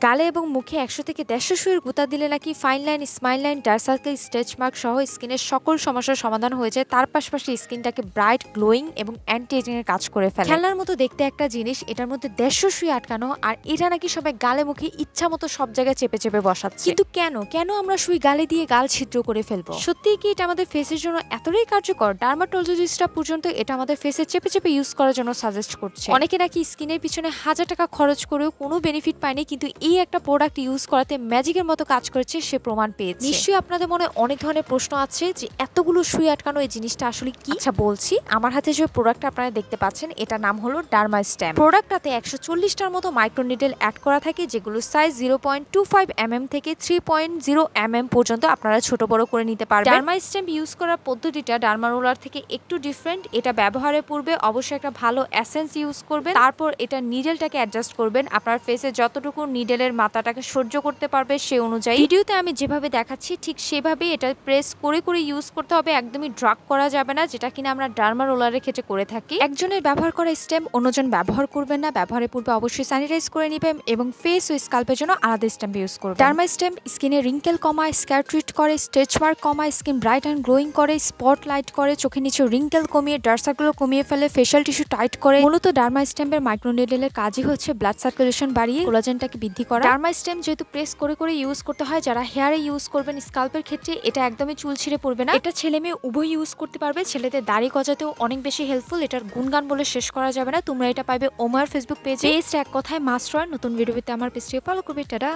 গালে এবং মুখে ১০০ থেকে ১৫০ সুইয়ের গুঁতা দিলে নাকি fine line, smile line, dark circle, stretch mark সহ স্কিনের সকল সমস্যার সমাধান হয়ে যায়। তার পাশাপাশি স্কিনটাকে ব্রাইট, গ্লোয়িং এবং অ্যান্টি এজিং এর কাজ করে ফেলে। খেলনার মতো দেখতে একটা জিনিস, এটার মধ্যে ১৫০ সুই আটকানো, আর এটা নাকি সবাই গালে মুখে ইচ্ছা মতো সব জায়গায় চেপে চেপে বসাচ্ছে। কিন্তু কেন আমরা সুই গালে দিয়ে গাল ছিদ্র করে ফেলবো? সত্যিই কি এটা আমাদের ফেসের জন্য এতটাই কার্যকর? ডার্মাটোলজিস্টরা পর্যন্ত এটা আমাদের ফেসে চেপে চেপে ইউজ করার জন্য সাজেস্ট করছে। অনেকে নাকি স্কিনের পিছনে হাজার টাকা খরচ করেও কোনো বেনিফিট পায়নি, কিন্তু এই একটা প্রোডাক্ট ইউজ করাতে ম্যাজিকের মতো কাজ করেছে সে প্রমাণ পেয়েছে। নিশ্চয়ই আপনাদের মনে অনেক ধরনের প্রশ্ন আছে যে এতগুলো সুই আটকানো এই জিনিসটা আসলে কি। আচ্ছা বলছি, আমার হাতে যে প্রোডাক্টটা আপনারা দেখতে পাচ্ছেন এটা নাম হলো ডার্মাস্ট্যাম। প্রোডাক্টটাতে 140টার মতো মাইক্রোনিডেল অ্যাড করা থাকে, যেগুলো সাইজ 0.25 mm থেকে 3.0 mm পর্যন্ত আপনারা ছোট বড় করে নিতে পারবেন। ডার্মাস্ট্যাম ইউজ করার পদ্ধতিটা ডার্মা রোলার থেকে একটু ডিফারেন্ট। এটা ব্যবহারের পূর্বে অবশ্যই একটা ভালো এসেন্স ইউজ করবেন, তারপর এটা নিডেলটাকে অ্যাডজাস্ট করবেন আপনার ফেসে যতটুকু নিডেলের মাত্রাটাকে সহ্য করতে পারবে সে অনুযায়ী। ভিডিওতে আমি যেভাবে দেখাচ্ছি ঠিক সেভাবেই এটা প্রেস করে করে ইউজ করতে হবে, একদমই ড্রাগ করা যাবে না, যেটা কিনা আমরা ডার্মা রোলারের ক্ষেত্রে করে থাকি। একজনের ব্যবহার করা স্টেম অন্যজন ব্যবহার করবেন না। ব্যবহারের পূর্বে অবশ্যই স্যানিটাইজ করে নেবেন এবং ফেস ও স্কাল্পের জন্য আলাদা স্টেম ইউজ করবেন। ডার্মা স্টেম স্কিনে রিঙ্কেল কমায়, স্ক্যার ট্রিট করে, স্ট্রেচ মার্ক কমায়, স্কিন ব্রাইট অ্যান্ড গ্লোয়িং করে, স্পট লাইট করে, চোখের নিচে রিঙ্কেল কমিয়ে, ডার্ক সার্কেল কমিয়ে ফেলে, ফেশিয়াল টিস্যু টাইট করে। মূলত ডার্মা স্টেমের মাইক্রোনিডেলের কাজই হচ্ছে ব্লাড সার্কুলেশন বাড়িয়ে কোলাজেনটাকে বৃদ্ধি করা। ডার্মা স্টেম যেহেতু প্রেস করে করে ইউজ করতে হয়, যারা হেয়ারে ইউজ করবেন স্কাল্পের ক্ষেত্রে এটা একদমই চুল ছিঁড়ে পড়বে না। এটা ছেলে মেয়ে উভয় ইউজ করতে পারবে। ছেলেদের দাড়ি গজাতেও অনেক বেশি হেল্পফুল। এটার গুণগান বলে শেষ করা যাবে না। তোমরা এটা পাবে ওমার ফেসবুক পেজে। বেস্ট এক কথায় মাস্ট। নতুন ভিডিওতে আমার পেজটি ফলো করবে। টাটা।